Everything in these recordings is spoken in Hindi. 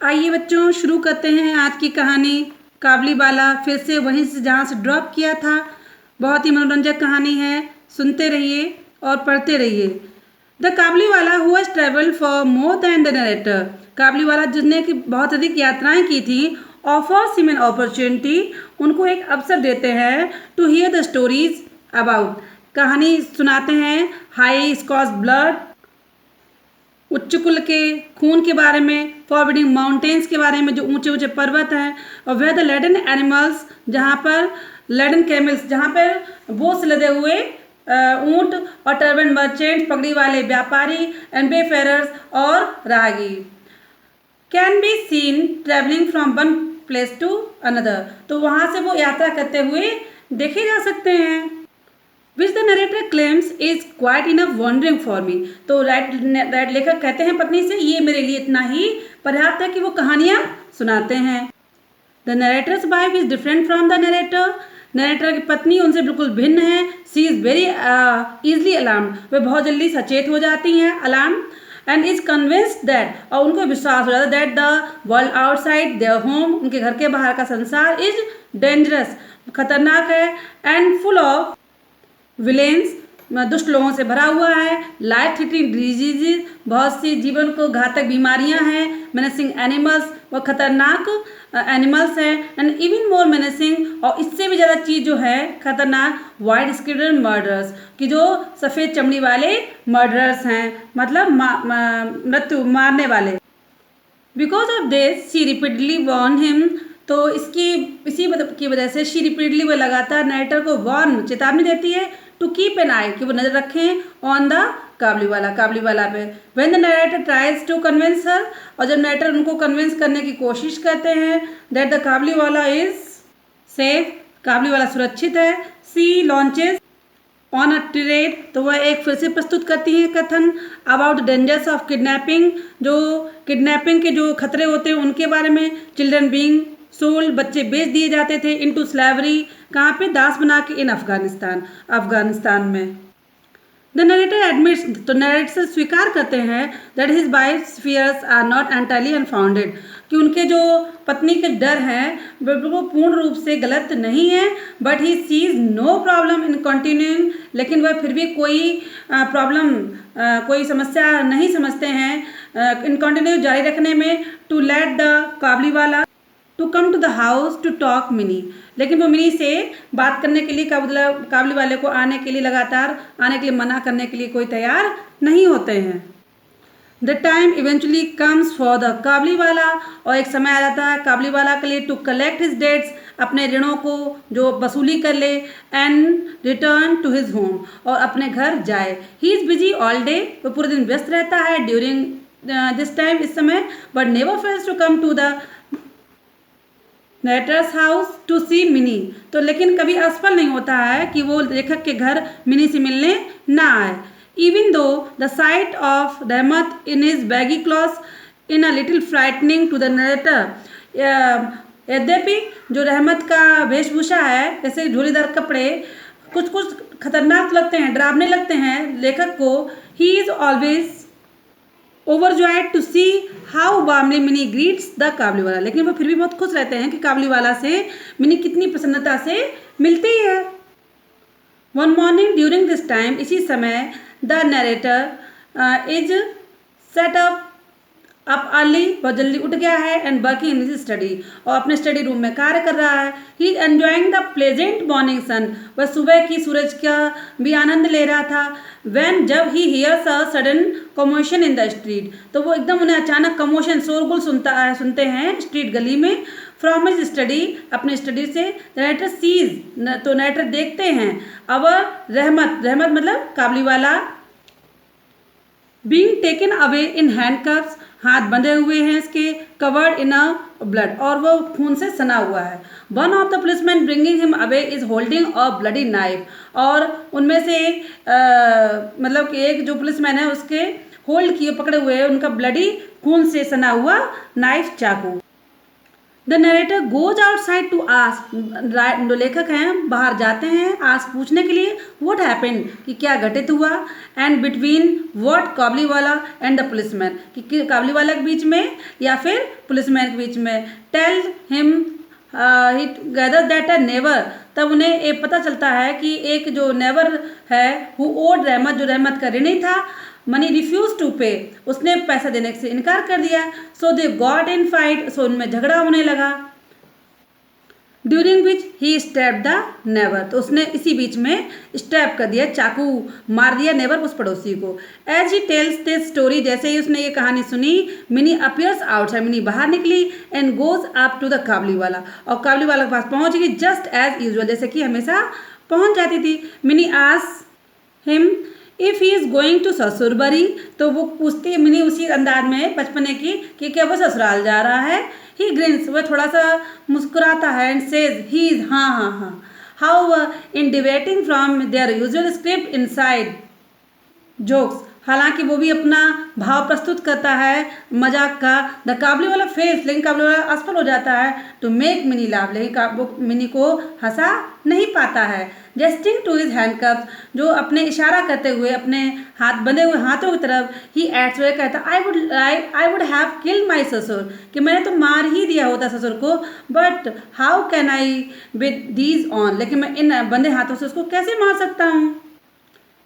आइए बच्चों, शुरू करते हैं आज की कहानी काबुलीवाला। फिर से वहीं से जहाँ से ड्रॉप किया था। बहुत ही मनोरंजक कहानी है, सुनते रहिए और पढ़ते रहिए। The Kabuliwala who has travelled for more than the narrator. Kabuliwala जिसने की बहुत अधिक यात्राएं की थी, ऑफर्स हिम एन अपॉर्चुनिटी, उनको एक अवसर देते हैं to hear the stories about, कहानी सुनाते हैं हाई स्कॉच ब्लड, उच्च कुल के खून के बारे में, फॉरबिडिंग माउंटेन्स के बारे में जो ऊंचे ऊंचे पर्वत हैं, और वेयर द लेडन एनिमल्स, जहाँ पर लेडन कैमल्स, जहाँ पर बोझ से लदे हुए ऊंट, और टर्बन मर्चेंट, पगड़ी वाले व्यापारी, एंड बेफेरर्स और राहगीर can be seen travelling from one place to another. तो वहाँ से वो यात्रा करते हुए देखे जा सकते हैं। Which the narrator claims is quite enough wondering for me. तो राइट लेखक कहते हैं पत्नी से, ये मेरे लिए इतना ही पर्याप्त है कि वो कहानियाँ सुनाते हैं। The narrator's wife is different from the narrator. Narrator की पत्नी उनसे बिल्कुल भिन्न है। सी इज़ वेरी ईजली अलार्म्ड, वे बहुत जल्दी सचेत हो जाती हैं, alarm, and is convinced that, और उनको विश्वास हो जाता है that the world outside their home, उनके घर के बाहर का संसार, इज डेंजरस, खतरनाक है, एंड फुल ऑफ विलेंस, दुष्ट लोगों से भरा हुआ है, लाइफ थ्रेटनिंग डिजीजेज, बहुत सी जीवन को घातक बीमारियां हैं, मेनेसिंग एनिमल्स, वो खतरनाक एनिमल्स हैं, एंड इवन मोर मेनेसिंग, और इससे भी ज़्यादा चीज़ जो है खतरनाक, वाइट स्किन मर्डर्स, कि जो सफ़ेद चमड़ी वाले मर्डरर्स हैं, मतलब मृत्यु मारने वाले। Because of this she repeatedly warn him, तो इसी की वजह से शी रिपीटली, वो लगातार नरेटर को वॉर्न, चेतावनी देती है, टू कीप एन आई, कि वो नजर रखें ऑन द काबुलीवाला पे। When the narrator tries to convince her, और जब नरेटर उनको कन्विंस करने की कोशिश करते हैं that the Kabuliwala is safe, Kabuliwala सुरक्षित है, सी लॉन्चेस ऑन अ टिरेड, तो वह एक फिर से प्रस्तुत करती हैं कथन अबाउट डेंजर्स ऑफ किडनैपिंग, जो किडनैपिंग के जो खतरे होते हैं उनके बारे में, चिल्ड्रन बीइंग सोल्ड, बच्चे बेच दिए जाते थे, इनटू स्लेवरी, कहाँ पे, दास बना के, इन अफगानिस्तान में। द नरेटर एडमिट्स, तो नरेटर स्वीकार करते हैं that his wife's fears are not entirely unfounded, कि उनके जो पत्नी के डर हैं वो पूर्ण रूप से गलत नहीं है, but he sees no problem in continuing, लेकिन वह फिर भी कोई प्रॉब्लम, कोई समस्या नहीं समझते हैं इन कंटिन्यू जारी रखने में, to let the Kabuliwala to come to the house to talk Mini, लेकिन वो मिनी से बात करने के लिए काबुलीवाले को आने के लिए, लगातार आने के लिए मना करने के लिए कोई तैयार नहीं होते हैं। The time eventually comes for the Kabuliwala, और एक समय आ जाता है काबुलीवाला के लिए, टू कलेक्ट हिज डेट्स, अपने ऋणों को जो वसूली कर ले, and return to his home, और अपने घर जाए। He is busy all day, वो पूरे दिन व्यस्त रहता है ड्यूरिंग दिस टाइम, इस समय, but never fails to come to the narrator's house to see Mini, तो लेकिन कभी असफल नहीं होता है कि वो लेखक के घर मिनी से मिलने ना आए। Even though the sight of Rahmat in his baggy cloth in a little frightening to the narrator, यद्यपि जो रहमत का वेशभूषा है, जैसे झोलीदार कपड़े, कुछ कुछ खतरनाक लगते हैं, डरावने लगते हैं लेखक को। He is always overjoyed to see how warmly Mini greets the Kabuliwala, लेकिन वो फिर भी बहुत खुश रहते हैं कि काबुलीवाला से मिनी कितनी प्रसन्नता से मिलती है। One morning during this time, इसी समय, the narrator is set up early, बहुत जल्दी उठ गया है, and working in his study, और अपने स्टडी रूम में कार्य कर रहा है। He is enjoying the pleasant morning sun, वह सुबह की सूरज का भी आनंद ले रहा था। वैन, जब he hears a sudden commotion in the street, तो वो एकदम उन्हें अचानक कमोशन, शोरगुल सुनते हैं स्ट्रीट, गली में। फ्रॉम हिज स्टडी, अपने स्टडी से, नरेटर सीज, तो नरेटर देखते हैं, अवर रहमत मतलब Kabuliwala, being taken away in handcuffs, हाथ बंधे हुए हैं इसके, कवर्ड इन अ ब्लड, और वो खून से सना हुआ है। One of the policeman bringing him away is holding a bloody knife, और उनमें से मतलब कि एक जो पुलिसमैन है उसके होल्ड किए, पकड़े हुए हैं उनका ब्लडी, खून से सना हुआ नाइफ, चाकू। The narrator goes outside to ask, जो लेखक हैं बाहर जाते हैं आस्क पूछने के लिए व्हाट हैपेंड, कि क्या घटित हुआ, and between what Kabuliwala and the policeman, कि काबुलीवाला के बीच में या फिर पुलिसमैन के बीच में, tell him he gather that a never, तब उन्हें ये पता चलता है कि एक जो नेवर है हु ओड रहमत, जो रहमत का ऋणी था, मनी रिफ्यूज टू पे, उसने पैसा देने से इनकार कर दिया। सो दे गॉट इन फाइट, सो उनमें झगड़ा होने लगा। During which he stab the never, तो उसने इसी बीच में स्टैब कर दिया, चाकू मार दिया नेवर उस पड़ोसी को। As he tells this story, जैसे ही उसने ये कहानी सुनी, मिनी अपियर्स आउटसाइड, मिनी बाहर निकली and goes up to the Kabuliwala, और काबुलीवाला के पास पहुंच गई जस्ट एज यूजुअल, जैसे कि हमेशा पहुंच जाती थी। मिनी आस him if he is going to sasurbari, तो वो पूछती है मिनी उसी अंदाज में बचपने की कि क्या वो ससुराल जा रहा है। ही ग्रिन्स, वह थोड़ा सा मुस्कुराता है, एंड सेज ही इज हाँ हाँ हाँ। How in deviating from their usual script inside jokes, हालांकि वो भी अपना भाव प्रस्तुत करता है मजाक का। द काबुलीवाला फेस, लेकिन काबुलीवाला असफल हो जाता है टू मेक मिनी लाफ, लेकिन वो मिनी को हंसा नहीं पाता है। जेस्टिंग टू हिज हैंडकफ्स, जो अपने इशारा करते हुए अपने हाथ बंधे हुए हाथों की तरफ, ही एड्स, वह कहता आई वुड हैव किल्ड माई ससुर, कि मैंने तो मार ही दिया होता ससुर को, but how can I with these on, लेकिन मैं इन बंधे हाथों से उसको कैसे मार सकता हूँ।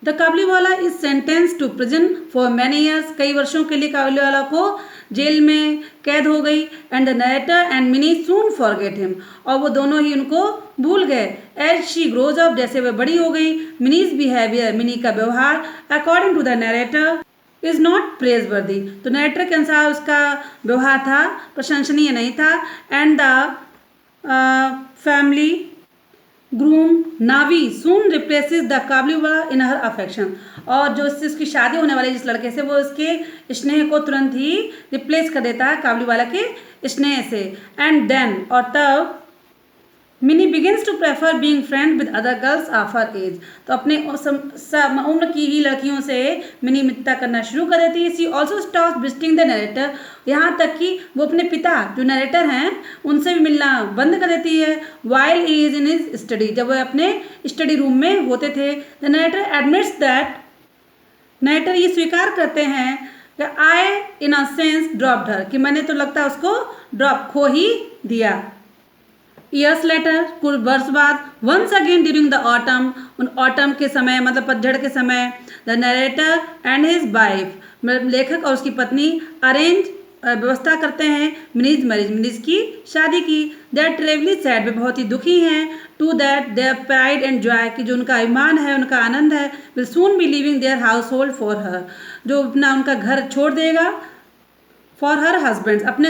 The Kabuliwala is sentence to prison for many years, कई वर्षों के लिए काबुलीवाला को जेल में कैद हो गई। And the narrator and mini soon forget him, और वो दोनों ही उनको भूल गए। एज शी ग्रोज अप, जैसे वह बड़ी हो गई, मिनीज बिहेवियर, मिनी का व्यवहार, according to the narrator is not praiseworthy, तो नरेटर के अनुसार उसका व्यवहार था प्रशंसनीय नहीं था। And the family groom Navi soon replaces the Kabuliwala in her affection, और जो इससे उसकी शादी होने वाली जिस लड़के से, वो उसके स्नेह को तुरंत ही रिप्लेस कर देता है काबुलीवाला के स्नेह से। एंड देन, और तब Mini begins to prefer being friend with other girls of her age, तो अपने उम्र की ही लड़कियों से मिनी मित्रता करना शुरू कर देती है। She also stop visiting the narrator, यहाँ तक कि वो अपने पिता जो नरेटर हैं उनसे भी मिलना बंद कर देती है। While he is in his study, जब वह अपने स्टडी रूम में होते थे। The narrator admits that, narrator ये स्वीकार करते हैं कि आई इन अ सेंस ड्रॉप्ड हर, कि मैंने तो लगता है उसको ड्रॉप खो ही दिया। ईयर्स लेटर, कुछ वर्ष बाद, once again during the autumn, उन ऑटम के समय मतलब पतझड़ के समय, the narrator and his wife, लेखक और उसकी पत्नी अरेंज व्यवस्था करते हैं मिनीज मैरिज, मिनीज की शादी की। दैट ट्रेवली सैड, वे बहुत ही दुखी हैं। To that their pride and joy, कि जो उनका अभिमान है उनका आनंद है, will soon be living their household for her, जो अपना उनका घर छोड़ देगा फॉर हर हस्बैंड, अपने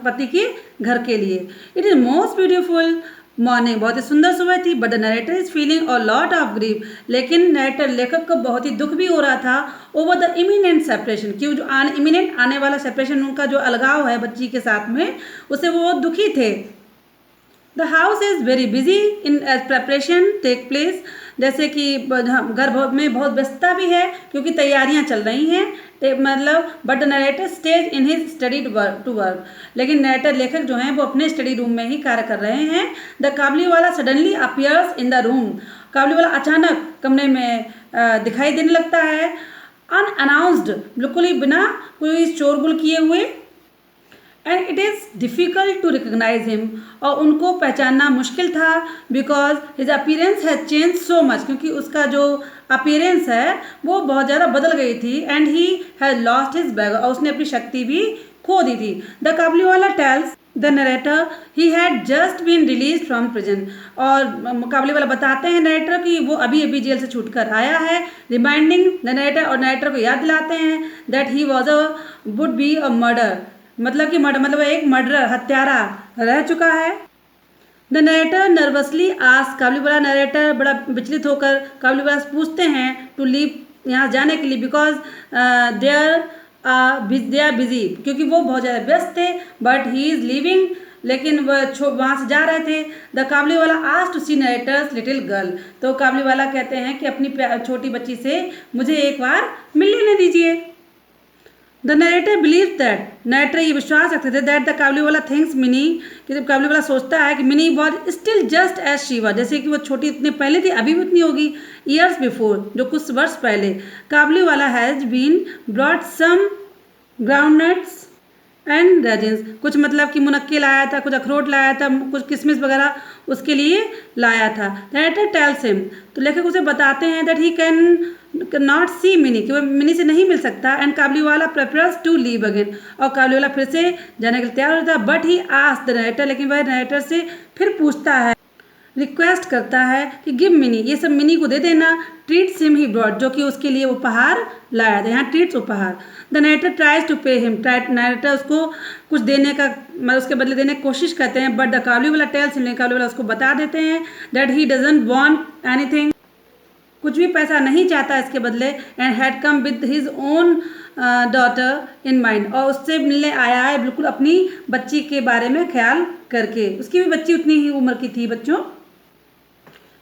पति के घर के लिए। It is most beautiful morning, बहुत ही सुंदर सुबह थी। But the narrator is feeling a lot of grief, लेकिन नरेटर लेखक को बहुत ही दुख भी हो रहा था ओवर द इमिनेंट सेपरेशन, कि जो इमिनेंट आने वाला सेपरेशन, उनका जो अलगाव है बच्ची के साथ में, उससे वो बहुत दुखी थे। The house is very busy in as preparation take place, जैसे कि घर में बहुत व्यस्तता भी है क्योंकि तैयारियां चल रही हैं, मतलब but the narrator stays in his study to work, लेकिन नरेटर लेखक जो हैं वो अपने स्टडी रूम में ही कार्य कर रहे हैं। The Kabuliwala suddenly appears in the room, Kabuliwala अचानक कमरे में दिखाई देने लगता है, अनअनाउंस्ड, बिल्कुल ही बिना कोई शोरगुल किए हुए। And it is difficult to recognize him, और उनको पहचानना मुश्किल था, because his appearance has change so much, क्योंकि उसका जो अपीयरेंस है वो बहुत ज़्यादा बदल गई थी। And he has lost his bag, और उसने अपनी शक्ति भी खो दी थी। The Kabuliwala tells the narrator he had just been release from prison, और काबुलीवाला बताते हैं नरेटर कि वो अभी अभी जेल से छूट कर आया है। रिमाइंडिंग द नरेटर, और नरेटर को याद दिलाते हैं that he was would be a murder, मतलब कि मर्डर मतलब एक मर्डर, हत्यारा रह चुका है। The narrator nervously ask, Kabuliwala narrator बड़ा विचलित होकर काबुलीवाला से पूछते हैं टू लीव, यहाँ जाने के लिए, बिकॉज दे आर बिजी, क्योंकि वो बहुत ज़्यादा व्यस्त थे। बट ही इज़ लिविंग, लेकिन वह वहाँ से जा रहे थे। The Kabuliwala ask to see narrator's little girl, तो काबुलीवाला कहते हैं कि अपनी छोटी बच्ची से मुझे एक बार मिल लेने दीजिए। The narrator believe that, narrator ये विश्वास रखते थे that the Kabuliwala thinks Mini, कि जब काबुलीवाला सोचता है कि Mini was still just as she was, जैसे कि वो छोटी इतने पहले थी अभी भी उतनी होगी, ईयर्स बिफोर, जो कुछ वर्ष पहले। Kabuliwala has been brought some groundnuts and raisins, कुछ मतलब कि मुनक्के लाया था, कुछ अखरोट लाया था, कुछ किशमिश वगैरह उसके लिए लाया था। नरेटर टेल्स हिम, तो लेखक उसे बताते हैं that he can not see Mini, कि वह मिनी से नहीं मिल सकता। And Kabuliwala prefers to leave again, और काबुलीवाला फिर से जाने के लिए तैयार होता है। But he asked the narrator, लेकिन वह नरेटर से फिर पूछता है, रिक्वेस्ट करता है कि गिव मिनी, ये सब मिनी को दे देना। ट्रीट्स हिम ही ब्रॉट, जो कि उसके लिए उपहार लाया था, यहाँ ट्रीट्स उपहार। The narrator tries to pay him, narrator उसको कुछ देने का, मतलब उसके बदले देने की कोशिश करते हैं। But the Kabuliwala tells him, Kabuliwala उसको बता देते हैं that he doesn't want anything, कुछ भी पैसा नहीं चाहता इसके बदले। And had come with his own daughter in mind, और उससे मिलने आया है बिल्कुल अपनी बच्ची के बारे में ख्याल करके, उसकी भी बच्ची उतनी ही उम्र की थी बच्चों।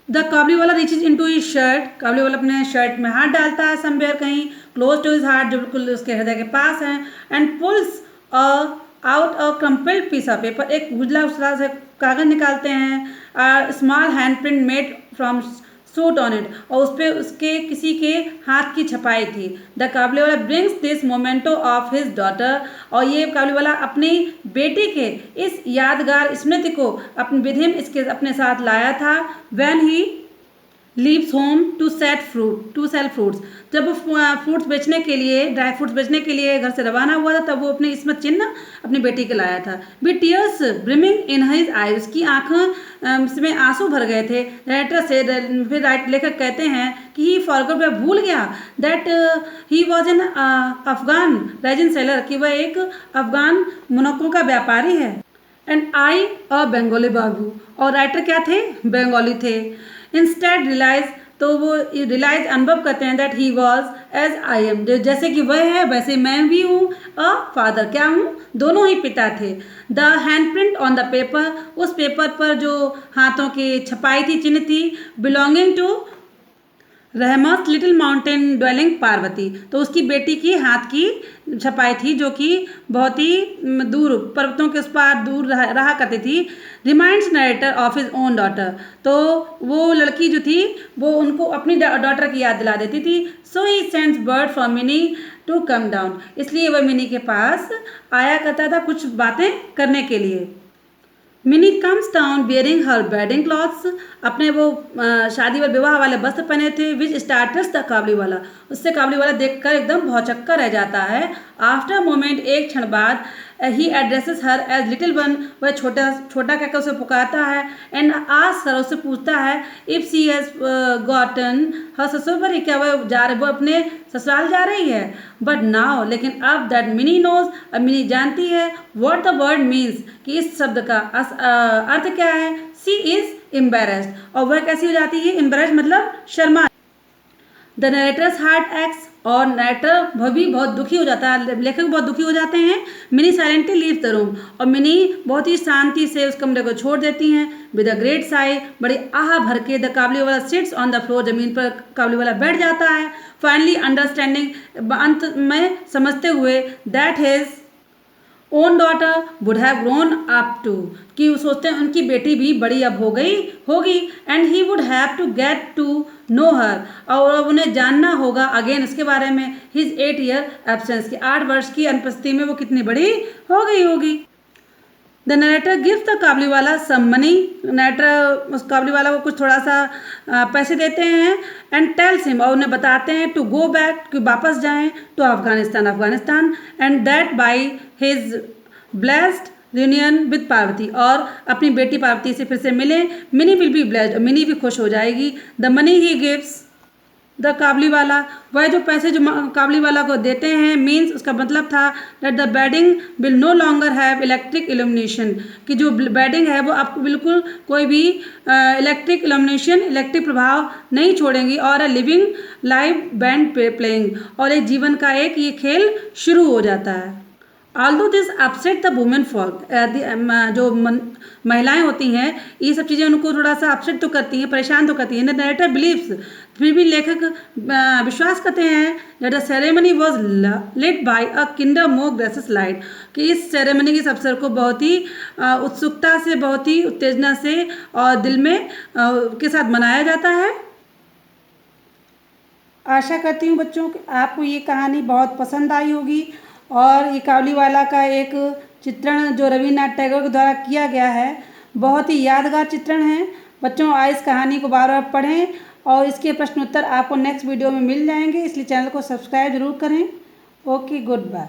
The Kabuliwala reaches into his shirt, Kabuliwala अपने शर्ट में हाथ डालता है समवेयर कहीं, क्लोज टू हिज हार्ट, जो बिल्कुल उसके हृदय के पास है। And pulls out a crumpled piece of paper, एक उजला उजला से कागज निकालते हैं। Small hand print made from soot on it, और उस पर उसके किसी के हाथ की छपाई थी। The Kabuliwala brings this memento of his daughter, और ये काबुलीवाला अपनी बेटी के इस यादगार स्मृति को अपने विधिम इसके अपने साथ लाया था। When he leaves home to sell fruits, जब वो फ्रूट्स बेचने के लिए, ड्राई फ्रूट्स बेचने के लिए घर से रवाना हुआ था, तब वो अपने स्मृत चिन्ह अपनी बेटी के लाया था। With tears brimming in his eye, उसकी आंखों में आंसू भर गए थे। राइटर से फिर लेखक कहते हैं कि ही फॉरगॉट, वह भूल गया that he was an Afghan resin seller, कि वह एक अफगान मुनक्कों का व्यापारी है। एंड आई अ बंगाली बाबू, और राइटर क्या थे, बंगाली थे। इंस्टेड रियलाइज, तो वो रियलाइज अनुभव करते हैं that he was as I am, जैसे कि वह है वैसे मैं भी हूँ। अ फादर, क्या हूँ, दोनों ही पिता थे। The hand print on the paper, उस पेपर पर जो हाथों की छपाई थी, चिन्ह थी, बिलोंगिंग टू रहमत लिटिल माउंटेन ड्वेलिंग पार्वती, तो उसकी बेटी की हाथ की छपाई थी, जो कि बहुत ही दूर पर्वतों के उस पार दूर रहा करती थी। Reminds narrator of his own daughter, तो वो लड़की जो थी वो उनको अपनी डॉटर की याद दिला देती थी। So he sends word for Mini to come down, इसलिए वह मिनी के पास आया करता था कुछ बातें करने के लिए। Mini comes down bearing her wedding clothes, अपने वो शादी और विवाह वाले वस्त्र पहने थे। विच स्टार्टर्स द काबुलीवाला, उससे काबुलीवाला देखकर एकदम भौचक्का रह जाता है। आफ्टर मोमेंट, एक क्षण बाद, ही एड्रेसेस हर एज लिटिल वन, वह छोटा छोटा कहकर उसे पुकारता है। एंड आस्क्स हर, उससे पूछता है इफ शी हैज गॉटन हर ससुर, क्या वो अपने ससुराल जा रही है। बट नाउ, लेकिन अब दैट मिनी नोज, अब मिनी जानती है व्हाट द वर्ड मीन्स, कि इस शब्द का अर्थ क्या है। सी इज एम्बेरेस्ड, और वह कैसी हो जाती है, एम्बेरेस्ड मतलब Sharma. The narrator's heart x, और नरेटर वह भी बहुत दुखी हो जाता है, लेखक बहुत दुखी हो जाते हैं। Mini silently leave the room, और मिनी बहुत ही शांति से उस कमरे को छोड़ देती हैं। विद अ ग्रेट साई, बड़ी आह भर के, the Kabuliwala sits on the floor, जमीन पर काबुलीवाला बैठ जाता है। फाइनली अंडरस्टैंडिंग, अंत में समझते हुए, that his own daughter would have grown up to, कि वो सोचते हैं उनकी बेटी भी बड़ी अब हो गई होगी। And he would have to get to know her, और उन्हें जानना होगा अगेन उसके बारे में। हिज 8 ईयर एब्सेंस, की 8 वर्ष की अनुपस्थिति में वो कितनी बड़ी हो गई होगी। The narrator gives the Kabuliwala some money, narrator उस काबुलीवाला को कुछ थोड़ा सा पैसे देते हैं। एंड टेल्स हिम, और उन्हें बताते हैं टू गो बैक, कि वापस जाएं to Afghanistan. And that by his blessed union with Parvati, और अपनी बेटी पार्वती से फिर से मिले। Mini will be blessed, Mini भी खुश हो जाएगी। The money he gives the Kabuliwala, वह जो पैसे जो काबुलीवाला को देते हैं, मीन्स उसका मतलब था that the wedding will no longer have electric illumination, कि जो बेडिंग है वो आपको बिल्कुल कोई भी इलेक्ट्रिक इल्यूमिनेशन, इलेक्ट्रिक प्रभाव नहीं छोड़ेंगी। और a living live band playing, और एक जीवन का एक ये खेल शुरू हो जाता है। Although this upset the women fault, जो महिलाएं होती हैं ये सब चीज़ें उनको थोड़ा सा अपसेट तो करती हैं, परेशान तो करती हैं। द नरेटर बिलीव्स, फिर भी लेखक विश्वास करते हैं that the ceremony was led by a Kinder more gracious light, कि इस सेरेमनी के इस अवसर को बहुत ही उत्सुकता से, बहुत ही उत्तेजना से और दिल में के साथ मनाया जाता है। आशा करती हूँ बच्चों कि आपको ये कहानी बहुत पसंद आई होगी और ये काबुलीवाला का एक चित्रण जो रविन्द्रनाथ टैगोर के द्वारा किया गया है बहुत ही यादगार चित्रण है। बच्चों आज इस कहानी को बार बार पढ़ें और इसके प्रश्न उत्तर आपको नेक्स्ट वीडियो में मिल जाएंगे, इसलिए चैनल को सब्सक्राइब जरूर करें। Okay, good bye.